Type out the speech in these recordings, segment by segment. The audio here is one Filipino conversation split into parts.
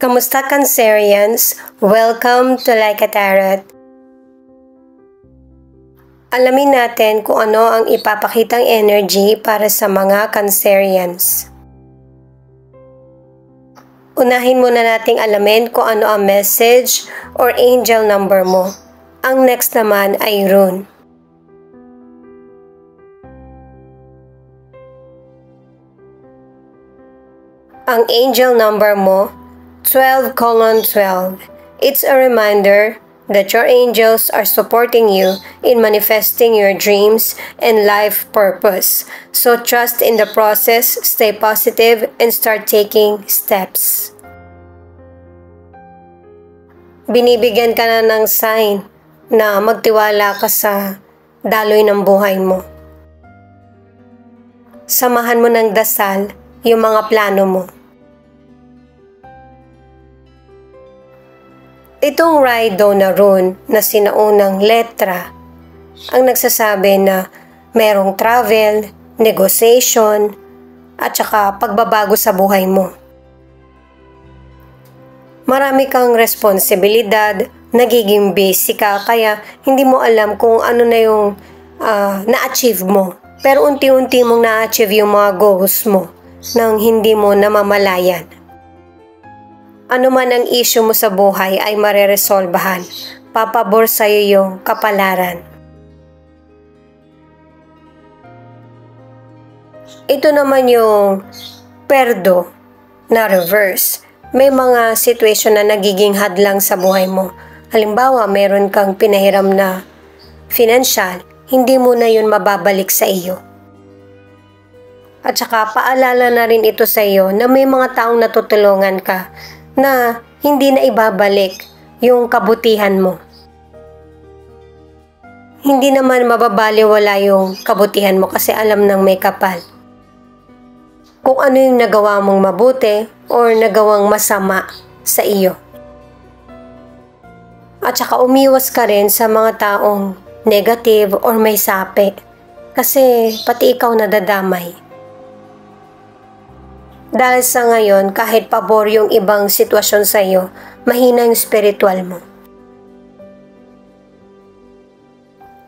Kamusta Cancerians? Welcome to Like a Tarot. Alamin natin kung ano ang ipapakitang energy para sa mga Cancerians. Unahin muna nating alamin kung ano ang message or angel number mo. Ang next naman ay rune. Ang angel number mo 12:12. It's a reminder that your angels are supporting you in manifesting your dreams and life purpose. So trust in the process, stay positive, and start taking steps. Binibigyan ka na ng sign na magtiwala ka sa daloy ng buhay mo. Samahan mo ng dasal yung mga plano mo. Itong Raido na rune na sinaunang letra ang nagsasabi na merong travel, negotiation, at saka pagbabago sa buhay mo. Marami kang responsibilidad, nagiging busy ka, kaya hindi mo alam kung ano na yung na-achieve mo. Pero unti-unti mong na-achieve yung mga goals mo nang hindi mo namamalayan. Ano man ang issue mo sa buhay ay mareresolbahan. Papabor sa'yo yung kapalaran. Ito naman yung perdo na reverse. May mga situation na nagiging hadlang sa buhay mo. Halimbawa, meron kang pinahiram na financial, hindi mo na yun mababalik sa iyo. At saka paalala na rin ito sa iyo na may mga taong natutulungan ka na hindi na ibabalik yung kabutihan mo. Hindi naman mababaliwala yung kabutihan mo kasi alam ng may kapal. Kung ano yung nagawa mong mabuti or nagawang masama sa iyo. At saka umiwas ka rin sa mga taong negative or may sape kasi pati ikaw nadadamay. Dahil sa ngayon, kahit pabor yung ibang sitwasyon sa iyo, mahina yung spiritual mo.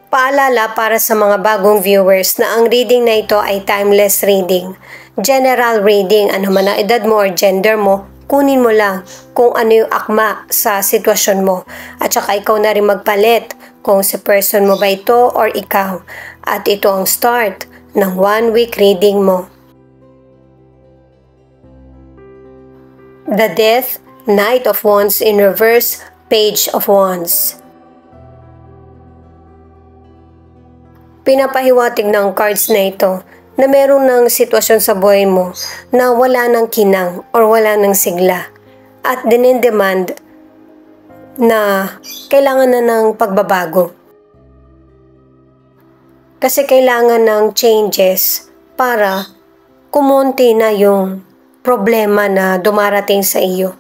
Paalala para sa mga bagong viewers na ang reading na ito ay timeless reading. General reading, ano man ang edad mo or gender mo, kunin mo lang kung ano yung akma sa sitwasyon mo. At saka ikaw na rin magpalit kung si person mo ba ito or ikaw. At ito ang start ng 1 week reading mo. The Death, Knight of Wands in reverse, Page of Wands. Pinapahiwatig ng cards na ito na meron ng sitwasyon sa buhay mo na wala ng kinang or wala ng sigla at dinidemand na kailangan na ng pagbabago. Kasi kailangan ng changes para kumonti na yung problema na dumarating sa iyo.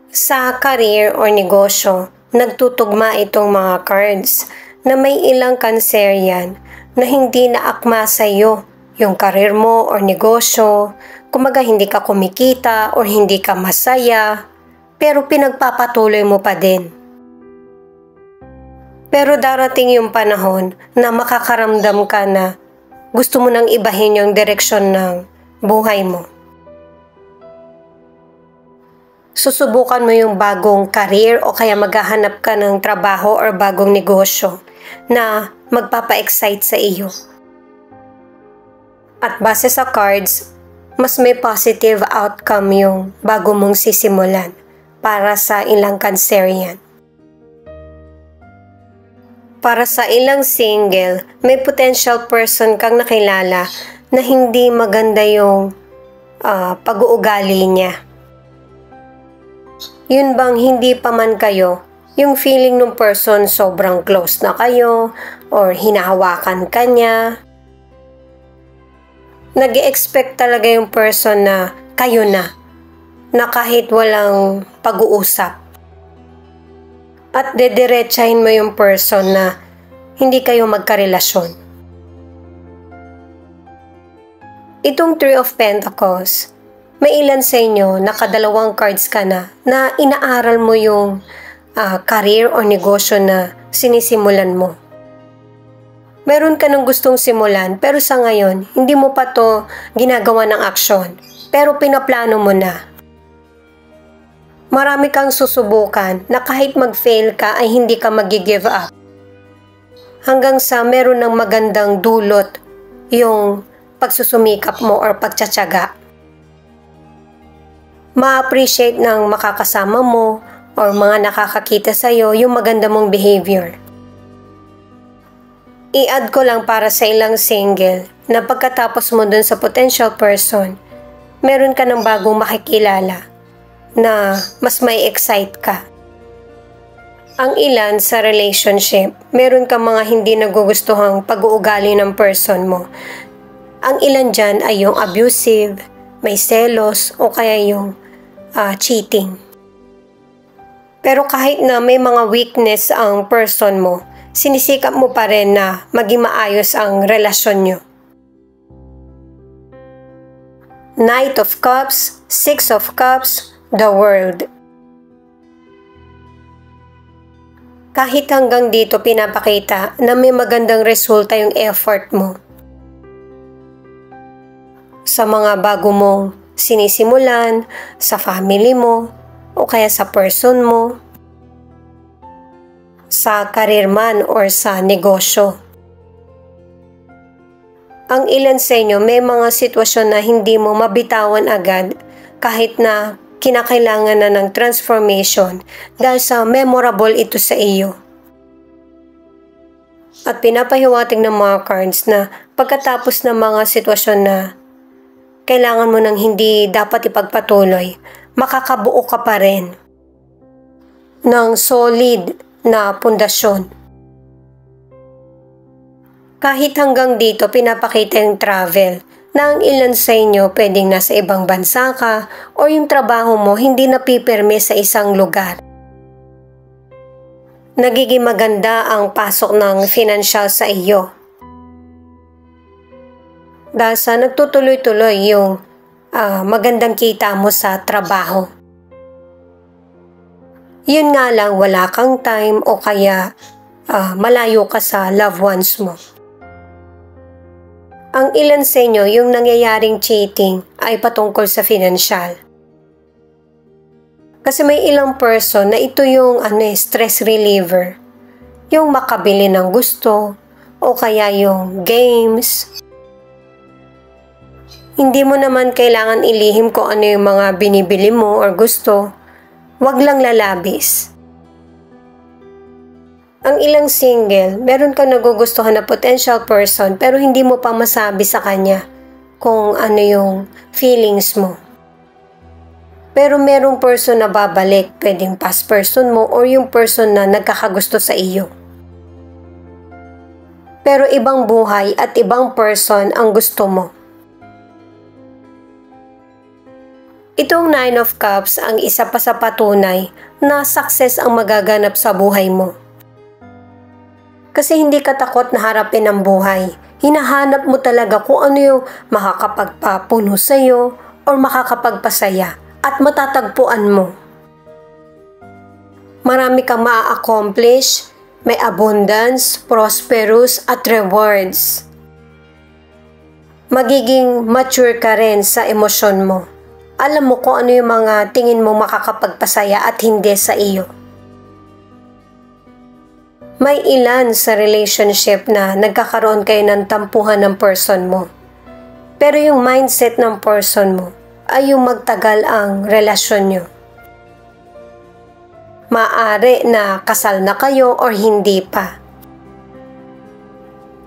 Sa career or negosyo, nagtutugma itong mga cards na may ilang Cancerian na hindi na akma sa iyo yung career mo or negosyo, kumaga hindi ka kumikita or hindi ka masaya, pero pinagpapatuloy mo pa din. Pero darating yung panahon na makakaramdam ka na gusto mo nang ibahin yung direksyon ng buhay mo. Susubukan mo yung bagong career o kaya maghahanap ka ng trabaho or bagong negosyo na magpapa-excite sa iyo. At base sa cards, mas may positive outcome yung bago mong sisimulan para sa ilang Cancerian. Para sa ilang single, may potential person kang nakilala na hindi maganda yung pag-uugali niya. Yun bang hindi pa man kayo, yung feeling ng person sobrang close na kayo or hinahawakan ka niya. Nag-expect talaga yung person na kayo na kahit walang pag-uusap. At dediretsahin mo yung person na hindi kayo magkarelasyon. Itong Three of Pentacles, May ilan sa inyo, nakadalawang cards ka na inaaral mo yung career o negosyo na sinisimulan mo. Meron ka ng gustong simulan pero sa ngayon, hindi mo pa to ginagawa ng aksyon pero pinaplano mo na. Marami kang susubukan na kahit mag-fail ka ay hindi ka mag-give up. Hanggang sa meron ng magandang dulot yung pagsusumikap mo or pagtsatsaga. Ma-appreciate ng makakasama mo or mga nakakakita sa'yo yung maganda mong behavior. I-add ko lang para sa ilang single na pagkatapos mo dun sa potential person, meron ka ng bagong makikilala na mas may excite ka. Ang ilan sa relationship, meron ka mga hindi nagugustuhang pag-uugali ng person mo. Ang ilan dyan ay yung abusive, may selos o kaya yung cheating. Pero kahit na may mga weakness ang person mo, sinisikap mo pa rin na maging maayos ang relasyon nyo. Knight of Cups, Six of Cups, the World. Kahit hanggang dito pinapakita na may magandang resulta yung effort mo. Sa mga bago mong sinisimulan, sa family mo, o kaya sa person mo, sa career man or sa negosyo. Ang ilan sa inyo may mga sitwasyon na hindi mo mabitawan agad kahit na kinakailangan na ng transformation dahil sa memorable ito sa iyo. At pinapahiwatig ng mga cards na pagkatapos ng mga sitwasyon na kailangan mo ng hindi dapat ipagpatuloy, makakabuo ka pa rin ng solid na pundasyon. Kahit hanggang dito pinapakita yung travel na ang ilan sa inyo pwedeng nasa ibang bansa ka o yung trabaho mo hindi napipirme sa isang lugar. Nagiging maganda ang pasok ng financial sa iyo. Dahil sa nagtutuloy-tuloy yung magandang kita mo sa trabaho. Yun nga lang wala kang time o kaya malayo ka sa loved ones mo. Ang ilan sa inyo yung nangyayaring cheating ay patungkol sa financial. Kasi may ilang person na ito yung stress reliever. Yung makabili ng gusto o kaya yung games. Hindi mo naman kailangan ilihim kung ano yung mga binibili mo or gusto. Wag lang lalabis. Ang ilang single, meron kang nagugustuhan na potential person pero hindi mo pa masabi sa kanya kung ano yung feelings mo. Pero merong person na babalik, pwedeng past person mo or yung person na nagkakagusto sa iyo. Pero ibang buhay at ibang person ang gusto mo. Itong Nine of Cups ang isa pa sa patunay na success ang magaganap sa buhay mo. Kasi hindi ka takot na harapin ang buhay. Hinahanap mo talaga kung ano yung makakapagpapuno sa'yo or makakapagpasaya at matatagpuan mo. Marami kang ma-accomplish, may abundance, prosperous at rewards. Magiging mature ka rin sa emosyon mo. Alam mo kung ano yung mga tingin mo makakapagpasaya at hindi sa iyo. May ilan sa relationship na nagkakaroon kayo ng tampuhan ng person mo. Pero yung mindset ng person mo ay yung magtagal ang relasyon nyo. Maaari na kasal na kayo or hindi pa.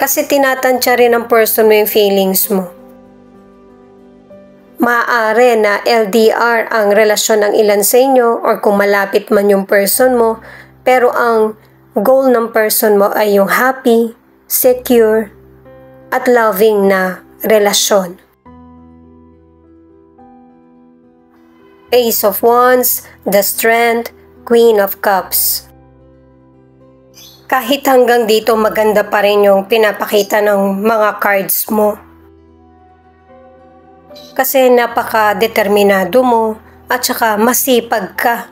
Kasi tinatansya rin ng person mo yung feelings mo. Maaari na LDR ang relasyon ng ilan sa inyo or kung malapit man yung person mo, pero ang goal ng person mo ay yung happy, secure, at loving na relasyon. Ace of Wands, the Strength, Queen of Cups. Kahit hanggang dito maganda pa rin yung pinapakita ng mga cards mo. Kasi napaka-determinado mo at saka masipag ka.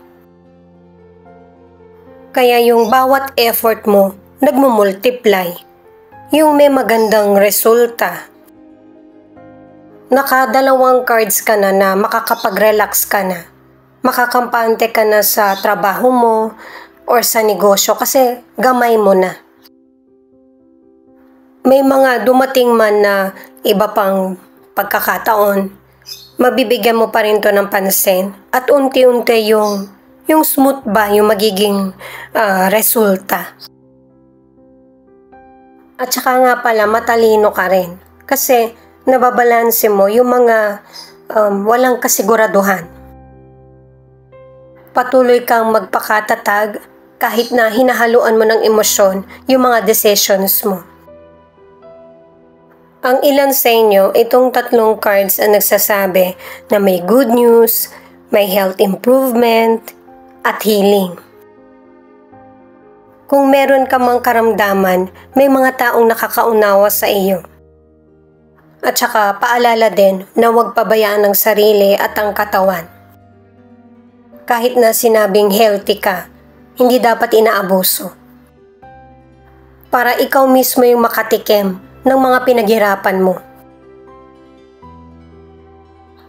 Kaya yung bawat effort mo nagmumultiply. Yung may magandang resulta. Nakadalawang cards ka na makakapag-relax ka na. Makakampante ka na sa trabaho mo or sa negosyo kasi gamay mo na. May mga dumating man na iba pang pagkakataon, mabibigyan mo pa rin to ng pansin at unti-unti yung smooth ba yung magiging resulta. At saka nga pala matalino ka rin kasi nababalanse mo yung mga walang kasiguraduhan. Patuloy kang magpakatatag kahit na hinahaluan mo ng emosyon yung mga decisions mo. Ang ilan sa inyo, itong tatlong cards ang nagsasabi na may good news, may health improvement, at healing. Kung meron ka mang karamdaman, may mga taong nakakaunawa sa iyo. At saka paalala din na huwag pabayaan ang sarili at ang katawan. Kahit na sinabing healthy ka, hindi dapat inaabuso. Para ikaw mismo yung makatikim ng mga pinaghirapan mo.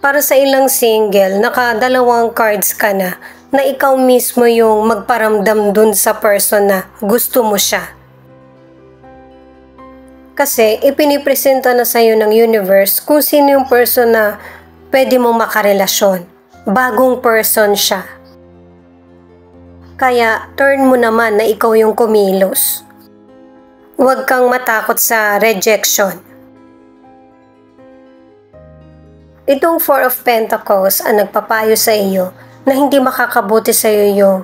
Para sa ilang single, nakadalawang cards ka na ikaw mismo yung magparamdam dun sa person na gusto mo siya. Kasi ipinipresenta na sa'yo ng universe kung sino yung person na pwede mong makarelasyon. Bagong person siya. Kaya turn mo naman na ikaw yung kumilos. Huwag kang matakot sa rejection. Itong Four of Pentacles ang nagpapayo sa iyo na hindi makakabuti sa iyo yung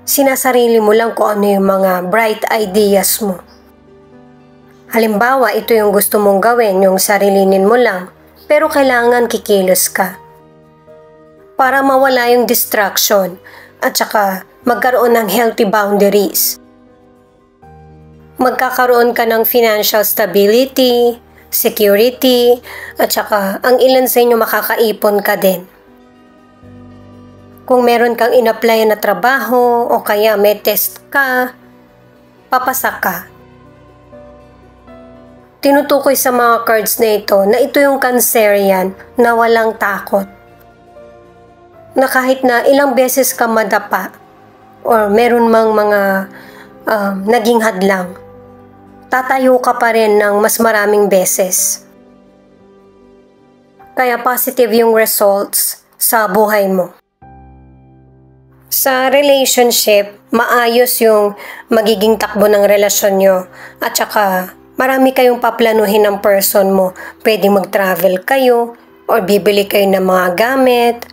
sinasarili mo lang kung ano yung mga bright ideas mo. Halimbawa, ito yung gusto mong gawin, yung sarilinin mo lang, pero kailangan kikilos ka. Para mawala yung distraction at saka magkaroon ng healthy boundaries. Magkakaroon ka ng financial stability, security, at saka ang ilan sa inyo makakaipon ka din. Kung meron kang in-apply na trabaho o kaya may test ka, papasa ka. Tinutukoy sa mga cards na ito yung Cancerian na walang takot. Na kahit na ilang beses ka madapa or meron mang mga naging hadlang, tatayo ka pa rin ng mas maraming beses. Kaya positive yung results sa buhay mo. Sa relationship, maayos yung magiging takbo ng relasyon nyo at saka marami kayong paplanuhin ng person mo. Pwede mag-travel kayo or bibili kayo ng mga gamit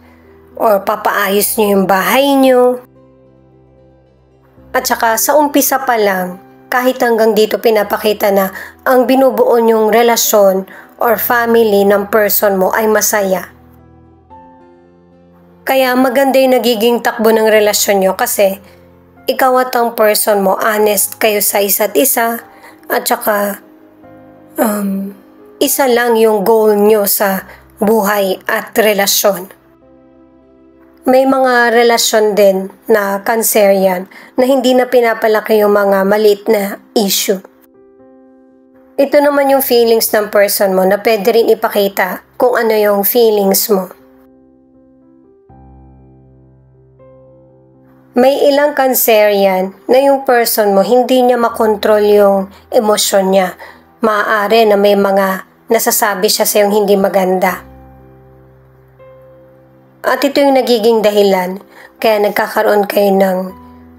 or papaayos nyo yung bahay nyo. At saka sa umpisa pa lang, kahit hanggang dito pinapakita na ang binubuo nyong relasyon or family ng person mo ay masaya. Kaya maganda yung nagiging takbo ng relasyon nyo kasi ikaw at ang person mo, honest kayo sa isa't isa at saka isa lang yung goal nyo sa buhay at relasyon. May mga relasyon din na Cancerian na hindi na pinapalaki yung mga maliit na issue. Ito naman yung feelings ng person mo na pwede rin ipakita kung ano yung feelings mo. May ilang Cancerian na yung person mo hindi niya makontrol yung emosyon niya. Maaari na may mga nasasabi siya sa yung hindi maganda. At ito yung nagiging dahilan kaya nagkakaroon kayo ng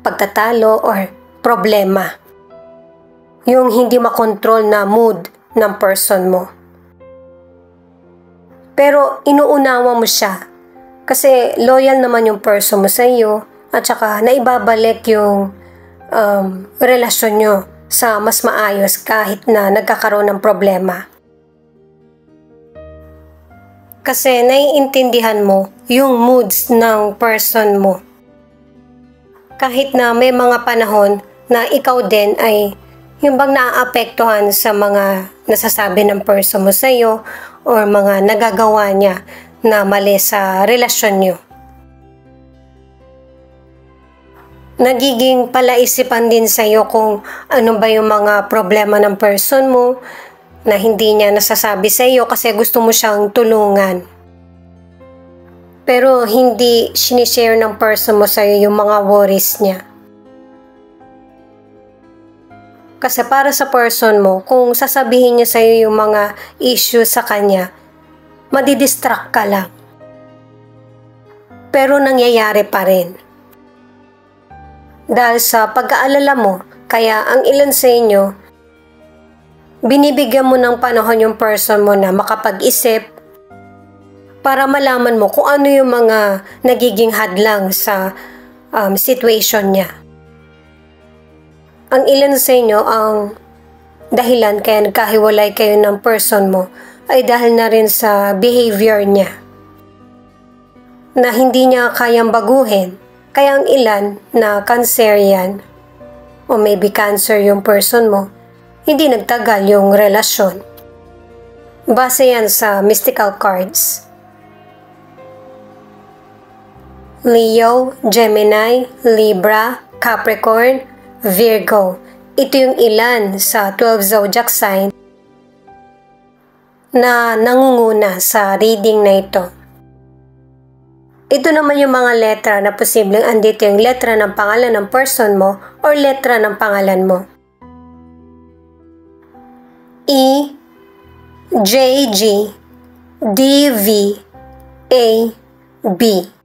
pagtatalo or problema. Yung hindi makontrol na mood ng person mo. Pero inuunawa mo siya kasi loyal naman yung person mo sa iyo at saka naibabalik yung relasyon nyo sa mas maayos kahit na nagkakaroon ng problema. Kasi naiintindihan mo yung moods ng person mo. Kahit na may mga panahon na ikaw din ay yung bang naaapektuhan sa mga nasasabi ng person mo sa iyo or mga nagagawa niya na mali sa relasyon niyo. Nagiging palaisipan din sa iyo kung ano ba yung mga problema ng person mo na hindi niya nasasabi sa iyo kasi gusto mo siyang tulungan. Pero hindi sinishare ng person mo sa iyo yung mga worries niya. Kasi para sa person mo, kung sasabihin niya sa iyo yung mga issues sa kanya, madidistract ka lang. Pero nangyayari pa rin. Dahil sa pag-aalala mo, kaya ang ilan sa inyo, binibigyan mo ng panahon yung person mo na makapag-isip para malaman mo kung ano yung mga nagiging hadlang sa situation niya. Ang ilan sa inyo, ang dahilan kaya nagkahiwalay kayo ng person mo ay dahil na rin sa behavior niya na hindi niya kayang baguhin. Kaya ang ilan na cancerian o maybe cancer yung person mo, hindi nagtagal yung relasyon. Base yan sa mystical cards. Leo, Gemini, Libra, Capricorn, Virgo. Ito yung ilan sa 12 zodiac sign na nangunguna sa reading na ito. Ito naman yung mga letra na posibleng andito yung letra ng pangalan ng person mo or letra ng pangalan mo. E, J, G, D, V, A, B.